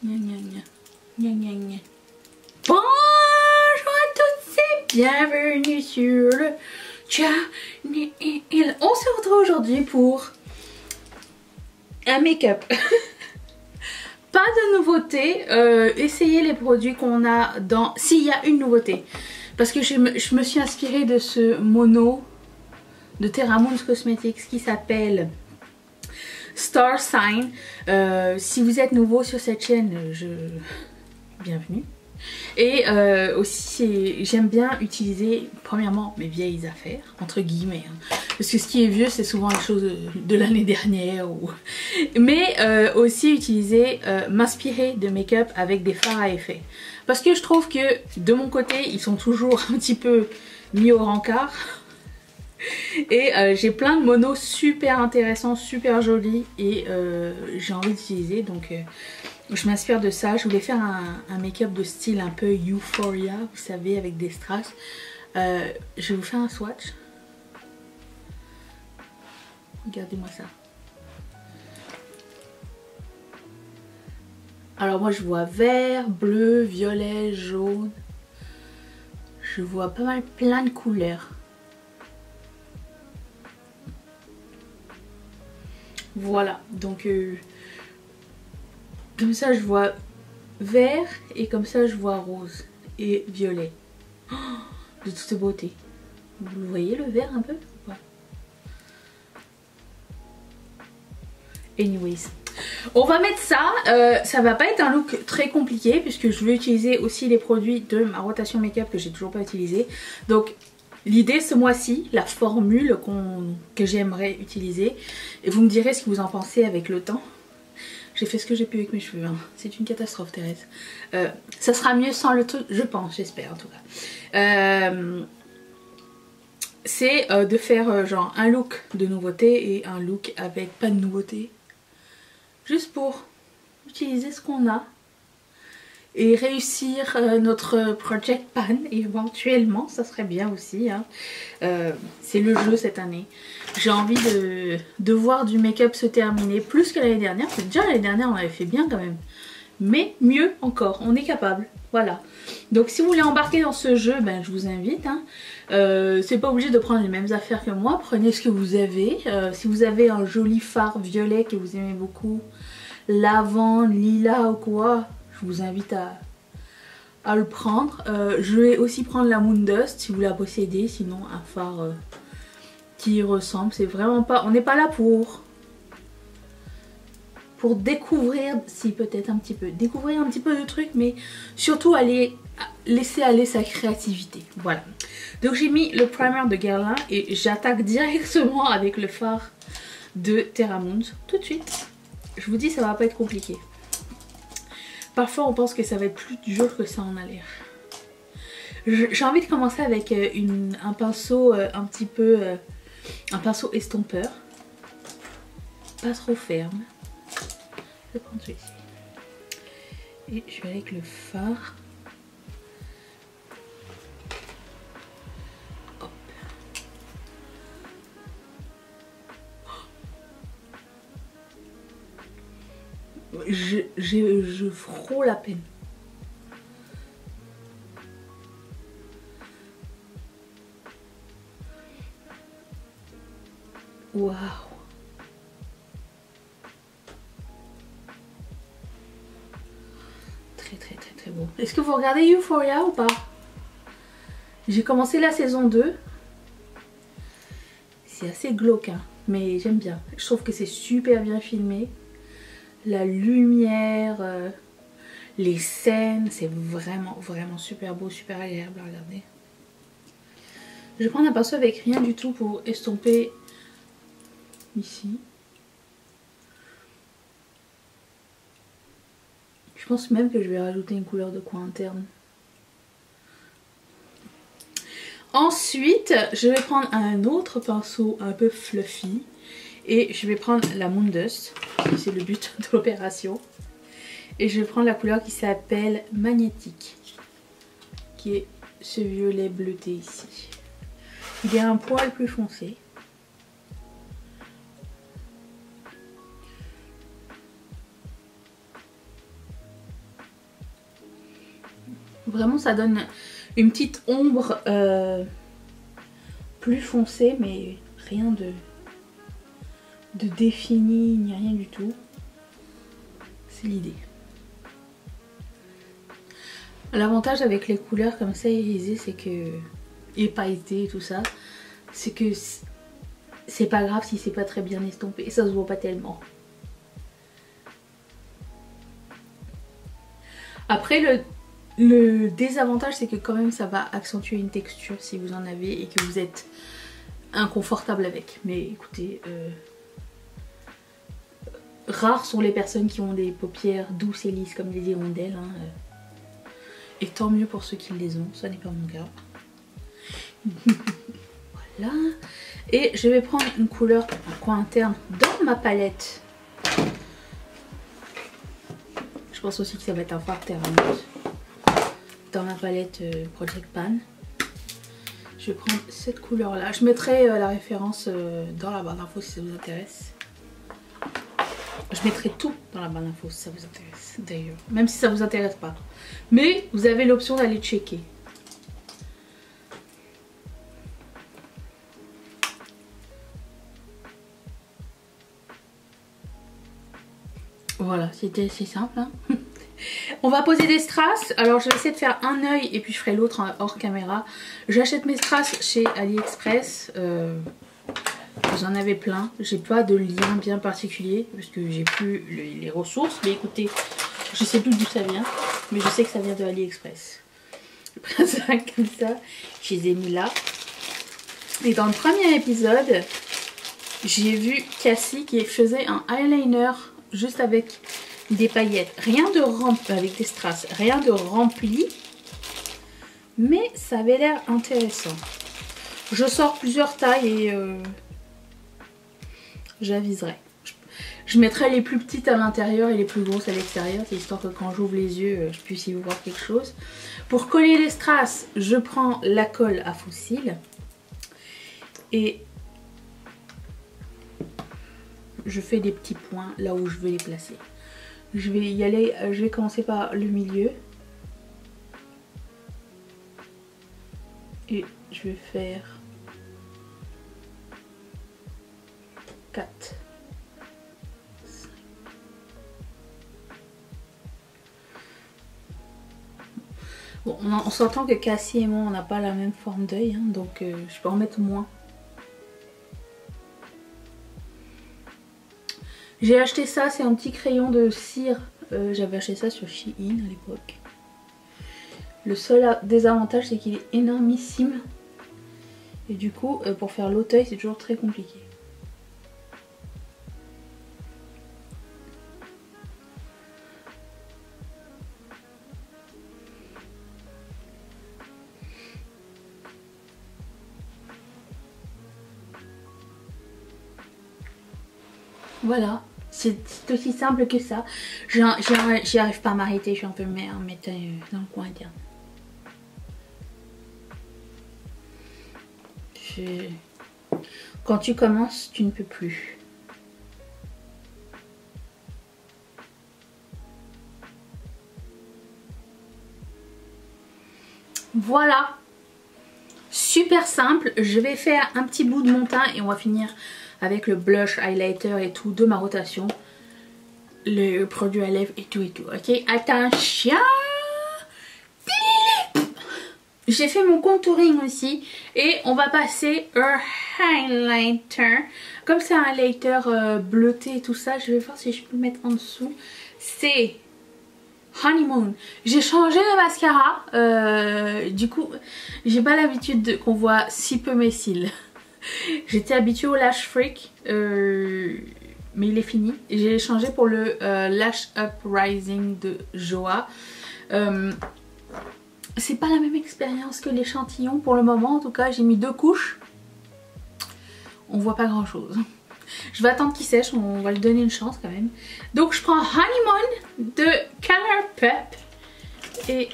Gna gna gna. Gna gna gna. Bonjour à toutes et bienvenue sur le channel. On se retrouve aujourd'hui pour un make-up. Pas de nouveauté. Essayez les produits qu'on a dans... S'il y a une nouveauté. Parce que je me suis inspirée de ce mono de Terra Moons Cosmetics qui s'appelle Star Sign. Si vous êtes nouveau sur cette chaîne, bienvenue. Et aussi j'aime bien utiliser premièrement mes vieilles affaires, entre guillemets, hein. Parce que ce qui est vieux c'est souvent les choses de l'année dernière mais aussi utiliser, m'inspirer de make-up avec des fards à effet. Parce que je trouve que de mon côté ils sont toujours un petit peu mis au rencard. Et j'ai plein de monos super intéressants, super jolis et j'ai envie d'utiliser, donc je m'inspire de ça. Je voulais faire un make-up de style un peu Euphoria, vous savez, avec des strass. Je vais vous faire un swatch. Regardez-moi ça. Alors moi je vois vert, bleu, violet, jaune. Je vois pas mal plein de couleurs. Voilà, donc comme ça je vois vert et comme ça je vois rose et violet. Oh, de toute beauté. Vous voyez le vert un peu ou pas? Anyways, on va mettre ça. Ça va pas être un look très compliqué puisque je vais utiliser aussi les produits de ma rotation make-up que j'ai toujours pas utilisé. Donc l'idée ce mois-ci, la formule que j'aimerais utiliser, et vous me direz ce que vous en pensez avec le temps. J'ai fait ce que j'ai pu avec mes cheveux, hein. C'est une catastrophe Thérèse. Ça sera mieux sans le truc, je pense, j'espère en tout cas. C'est de faire genre un look de nouveauté et un look avec pas de nouveauté. Juste pour utiliser ce qu'on a. Et réussir notre Project Pan éventuellement, ça serait bien aussi, hein. C'est le jeu cette année. J'ai envie de voir du make-up se terminer plus que l'année dernière. Parce que déjà l'année dernière on avait fait bien quand même. Mais mieux encore, on est capable. Voilà. Donc si vous voulez embarquer dans ce jeu, ben, je vous invite, hein. C'est pas obligé de prendre les mêmes affaires que moi. Prenez ce que vous avez. Si vous avez un joli fard violet que vous aimez beaucoup, lavande, lilas ou quoi, je vous invite à le prendre. Je vais aussi prendre la Moon Dust si vous la possédez. Sinon un fard qui y ressemble. C'est vraiment pas... On n'est pas là pour découvrir, si peut-être un petit peu. Découvrir un petit peu de trucs, mais surtout laisser aller sa créativité. Voilà. Donc j'ai mis le primer de Guerlain et j'attaque directement avec le fard de Terra Moons tout de suite. Je vous dis, ça va pas être compliqué. Parfois on pense que ça va être plus dur que ça en a l'air. J'ai envie de commencer avec un pinceau un petit peu... un pinceau estompeur. Pas trop ferme. Je vais prendre celui-ci. Et je vais avec le fard. Hop. Je frôle à peine. Waouh. Très beau. Est-ce que vous regardez Euphoria ou pas? J'ai commencé la saison 2. C'est assez glauque, hein, mais j'aime bien. Je trouve que c'est super bien filmé. La lumière, les scènes, c'est vraiment super beau, super agréable à regarder. Je vais prendre un pinceau avec rien du tout pour estomper ici. Je pense même que je vais rajouter une couleur de coin interne. Ensuite, je vais prendre un autre pinceau un peu fluffy. Et je vais prendre la Moon Dust. C'est le but de l'opération. Et je vais prendre la couleur qui s'appelle Magnétique. Qui est ce violet bleuté ici. Il est un poil plus foncé. Vraiment ça donne une petite ombre plus foncée, mais rien de défini ni rien du tout. C'est l'idée. L'avantage avec les couleurs comme ça irisées, c'est que, et pailleté et tout ça, c'est que c'est pas grave si c'est pas très bien estompé, ça se voit pas tellement. Après le désavantage, c'est que quand même ça va accentuer une texture si vous en avez et que vous êtes inconfortable avec. Mais écoutez, rares sont les personnes qui ont des paupières douces et lisses comme des hirondelles, hein. Et tant mieux pour ceux qui les ont, ça n'est pas mon cas. Voilà. Et je vais prendre une couleur pour un coin interne dans ma palette. Je pense aussi que ça va être un fard Terranos dans ma palette Project Pan. Je vais prendre cette couleur là. Je mettrai la référence dans la barre d'infos si ça vous intéresse. Je mettrai tout dans la barre d'infos si ça vous intéresse d'ailleurs. Même si ça vous intéresse pas. Mais vous avez l'option d'aller checker. Voilà, c'était assez simple, hein. On va poser des strass. Alors je vais essayer de faire un œil et puis je ferai l'autre hors caméra. J'achète mes strass chez AliExpress. Vous en avez plein. J'ai pas de lien bien particulier parce que j'ai plus les ressources. Mais écoutez, je sais plus d'où ça vient. Mais je sais que ça vient de AliExpress. Je prends ça comme ça. Je les ai mis là. Et dans le premier épisode, j'ai vu Cassie qui faisait un eyeliner juste avec des paillettes. Rien de rempli, avec des strass. Rien de rempli. Mais ça avait l'air intéressant. Je sors plusieurs tailles et j'aviserai. Je mettrai les plus petites à l'intérieur et les plus grosses à l'extérieur, histoire que quand j'ouvre les yeux, je puisse y voir quelque chose. Pour coller les strass, je prends la colle à faux cils et je fais des petits points là où je veux les placer. Je vais y aller, je vais commencer par le milieu et je vais faire 4. Bon, on s'entend que Cassie et moi on n'a pas la même forme d'œil, hein, donc je peux en mettre moins. J'ai acheté ça, c'est un petit crayon de cire. J'avais acheté ça sur Shein à l'époque. Le seul désavantage c'est qu'il est énormissime. Et du coup pour faire l'autre œil c'est toujours très compliqué. Voilà, c'est aussi simple que ça. J'y arrive pas à m'arrêter, je suis un peu merde, mais dans le coin interne. Quand tu commences, tu ne peux plus. Voilà, super simple. Je vais faire un petit bout de mon teint et on va finir avec le blush, highlighter et tout de ma rotation. Le produit à lèvres et tout, ok. Attention. J'ai fait mon contouring aussi. Et on va passer un highlighter. Comme c'est un highlighter bleuté et tout ça, je vais voir si je peux le mettre en dessous. C'est Honeymoon. J'ai changé de mascara. Du coup, j'ai pas l'habitude qu'on voit si peu mes cils. J'étais habituée au Lash Freak, mais il est fini. J'ai changé pour le Lash Up Rising de Joa. C'est pas la même expérience que l'échantillon pour le moment. En tout cas, j'ai mis 2 couches. On voit pas grand chose. Je vais attendre qu'il sèche, on va lui donner une chance quand même. Donc je prends Honeymoon de Colourpop et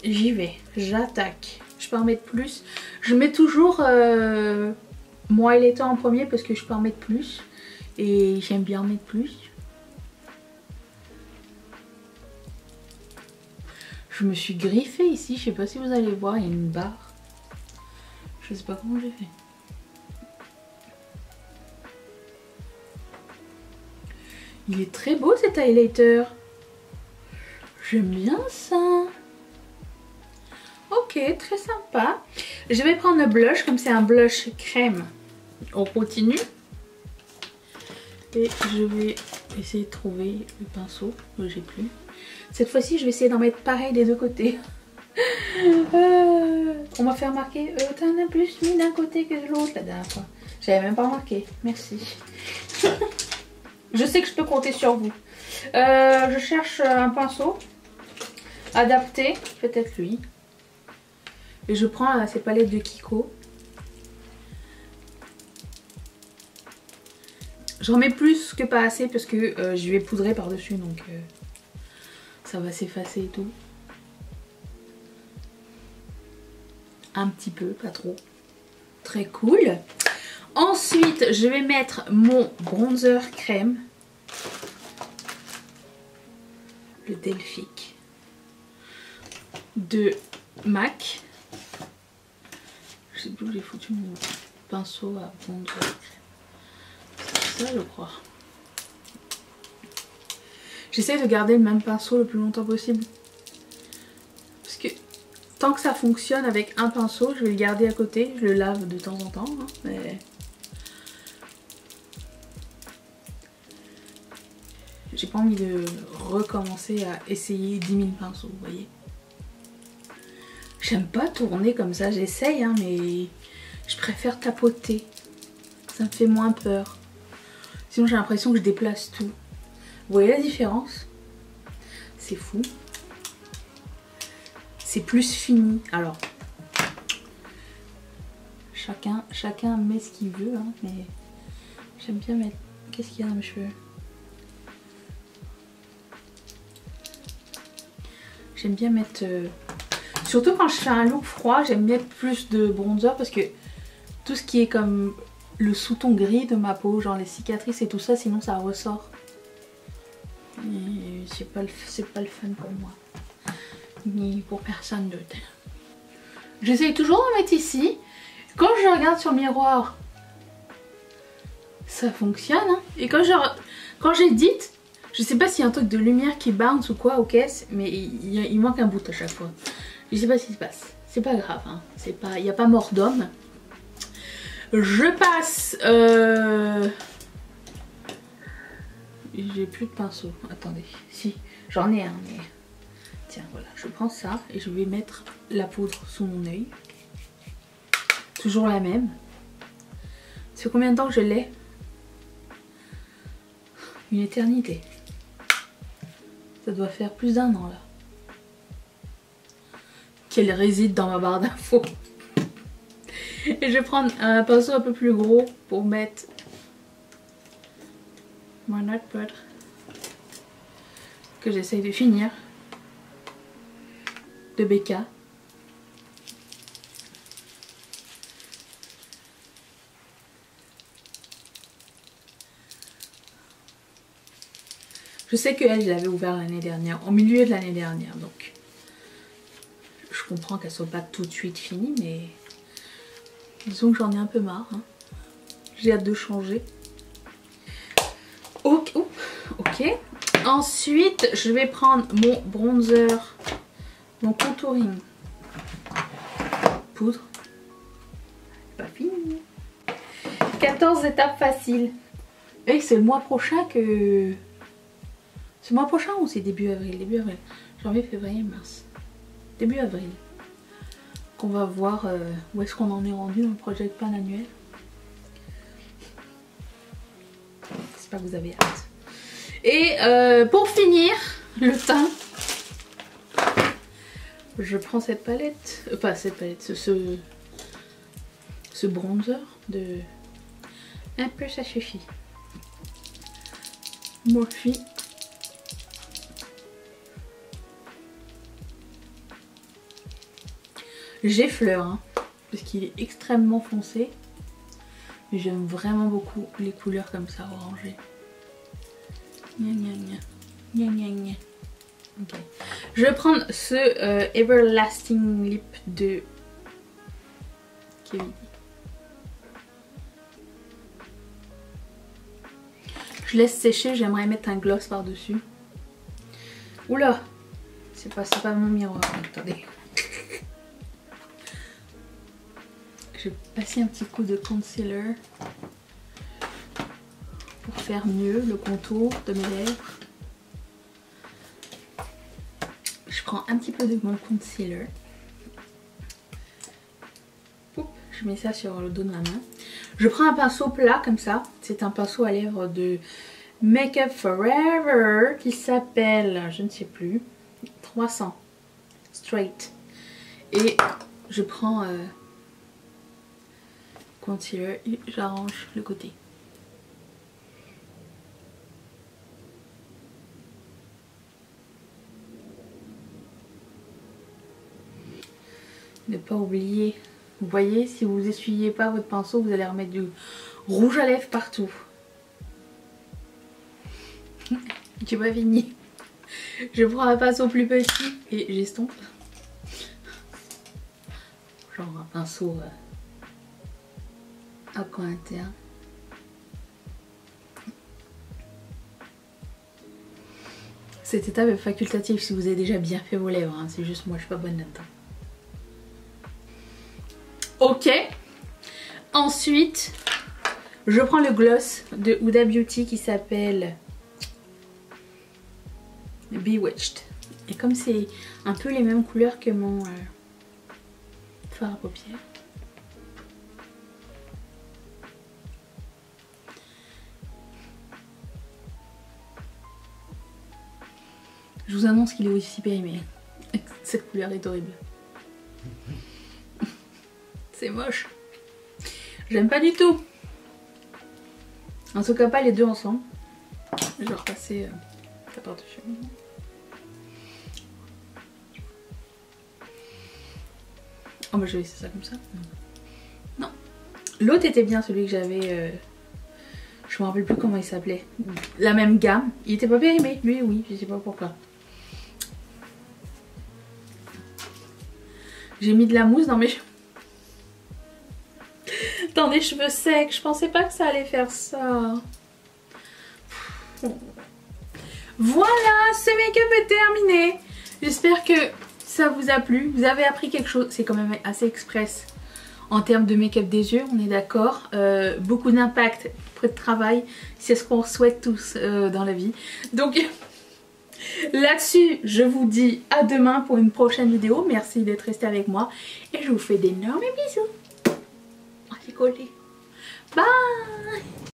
j'y vais, j'attaque. Je peux en mettre plus. Je mets toujours mon highlighter en premier parce que je peux en mettre plus. Et j'aime bien en mettre plus. Je me suis griffée ici, je sais pas si vous allez voir, il y a une barre. Je sais pas comment j'ai fait. Il est très beau cet highlighter. J'aime bien ça. Ok, très sympa. Je vais prendre le blush, comme c'est un blush crème. On continue. Et je vais essayer de trouver le pinceau que j'ai plus. Cette fois-ci, je vais essayer d'en mettre pareil des deux côtés. On m'a fait remarquer, t'en as plus mis d'un côté que de l'autre la dernière fois. J'avais même pas remarqué. Merci. Je sais que je peux compter sur vous. Je cherche un pinceau adapté, peut-être lui. Et je prends ces palettes de Kiko. J'en mets plus que pas assez parce que je vais poudrer par-dessus, donc ça va s'effacer et tout. Un petit peu, pas trop. Très cool. Ensuite, je vais mettre mon bronzer crème. Le Delphic. De MAC. Je sais plus où j'ai foutu mon pinceau à bronzer crème. C'est ça, je crois. J'essaie de garder le même pinceau le plus longtemps possible. Parce que tant que ça fonctionne avec un pinceau, je vais le garder à côté. Je le lave de temps en temps. Hein, mais j'ai pas envie de recommencer à essayer 10 000 pinceaux, vous voyez. J'aime pas tourner comme ça, j'essaye, hein, mais je préfère tapoter. Ça me fait moins peur. Sinon j'ai l'impression que je déplace tout. Vous voyez la différence? C'est fou. C'est plus fini. Alors, chacun met ce qu'il veut, hein, mais j'aime bien mettre... Qu'est-ce qu'il y a dans mes cheveux? J'aime bien mettre... Surtout quand je fais un look froid, j'aime mettre plus de bronzer parce que tout ce qui est comme le sous-ton gris de ma peau, genre les cicatrices et tout ça, sinon ça ressort. C'est pas le fun pour moi. Ni pour personne d'autre. J'essaye toujours d'en mettre ici. Quand je regarde sur le miroir, ça fonctionne. Hein. Et quand j'édite, je sais pas s'il y a un truc de lumière qui bounce ou quoi aux caisses, mais il manque un bout à chaque fois. Je sais pas ce qui se passe. C'est pas grave. Hein. Il n'y a pas mort d'homme. Je passe... J'ai plus de pinceau. Attendez. Si, j'en ai un. Mais... Tiens, voilà. Je prends ça et je vais mettre la poudre sous mon œil. Toujours la même. Ça fait combien de temps que je l'ai? Une éternité. Ça doit faire plus d'1 an là. Qu'elle réside dans ma barre d'infos. Et je vais prendre un pinceau un peu plus gros pour mettre mon not butter que j'essaye de finir de BK. Je sais qu'elle, je l'avais ouvert l'année dernière, au milieu de l'année dernière, donc je comprends qu'elle soit pas tout de suite finie, mais disons que j'en ai un peu marre. Hein. J'ai hâte de changer. Ok. Ensuite, je vais prendre mon bronzer, mon contouring poudre. Pas fini. 14 étapes faciles. Et c'est le mois prochain que... C'est le mois prochain ou c'est début avril? Début avril. Janvier, février, mars. Début avril. Qu'on va voir où est-ce qu'on en est rendu dans le Project Pan annuel. J'espère que vous avez hâte. Et pour finir, le teint. Je prends cette palette. Pas cette palette, ce bronzer de... Un peu ça suffit. Morphe. J'effleure, hein, parce qu'il est extrêmement foncé. Mais j'aime vraiment beaucoup les couleurs comme ça, orangées. Gna gna gna. Gna gna gna. Ok. Je vais prendre ce Everlasting Lip de Kevin. Je laisse sécher, j'aimerais mettre un gloss par-dessus. Oula, c'est pas mon miroir, attendez. Je vais passer un petit coup de concealer pour faire mieux le contour de mes lèvres. Je prends un petit peu de mon concealer. Oups, je mets ça sur le dos de ma main. Je prends un pinceau plat comme ça. C'est un pinceau à lèvres de Make Up Forever qui s'appelle, je ne sais plus, 300 Straight. Et je prends concealer et j'arrange le côté. Ne pas oublier, vous voyez, si vous essuyez pas votre pinceau, vous allez remettre du rouge à lèvres partout. J'ai pas fini. Je prends un pinceau plus petit et j'estompe. Genre un pinceau à coin interne. Cette étape est facultative si vous avez déjà bien fait vos lèvres, hein. C'est juste moi, je suis pas bonne là-dedans. Ok. Ensuite, je prends le gloss de Huda Beauty qui s'appelle Bewitched. Et comme c'est un peu les mêmes couleurs que mon fard à paupières. Je vous annonce qu'il est aussi périmé. Cette couleur est horrible. C'est moche. J'aime pas du tout. En tout cas pas les deux ensemble. Je vais repasser ça par-dessus. Oh bah je vais laisser ça comme ça. Non. L'autre était bien, celui que j'avais... je me rappelle plus comment il s'appelait. La même gamme. Il était pas périmé. Lui oui, je sais pas pourquoi. J'ai mis de la mousse dans mes cheveux. Dans des cheveux secs. Je pensais pas que ça allait faire ça. Voilà, ce make-up est terminé. J'espère que ça vous a plu. Vous avez appris quelque chose. C'est quand même assez express en termes de make-up des yeux, on est d'accord. Beaucoup d'impact, peu de travail. C'est ce qu'on souhaite tous dans la vie. Donc là-dessus, je vous dis à demain pour une prochaine vidéo. Merci d'être resté avec moi. Et je vous fais d'énormes bisous. On est collés. Bye.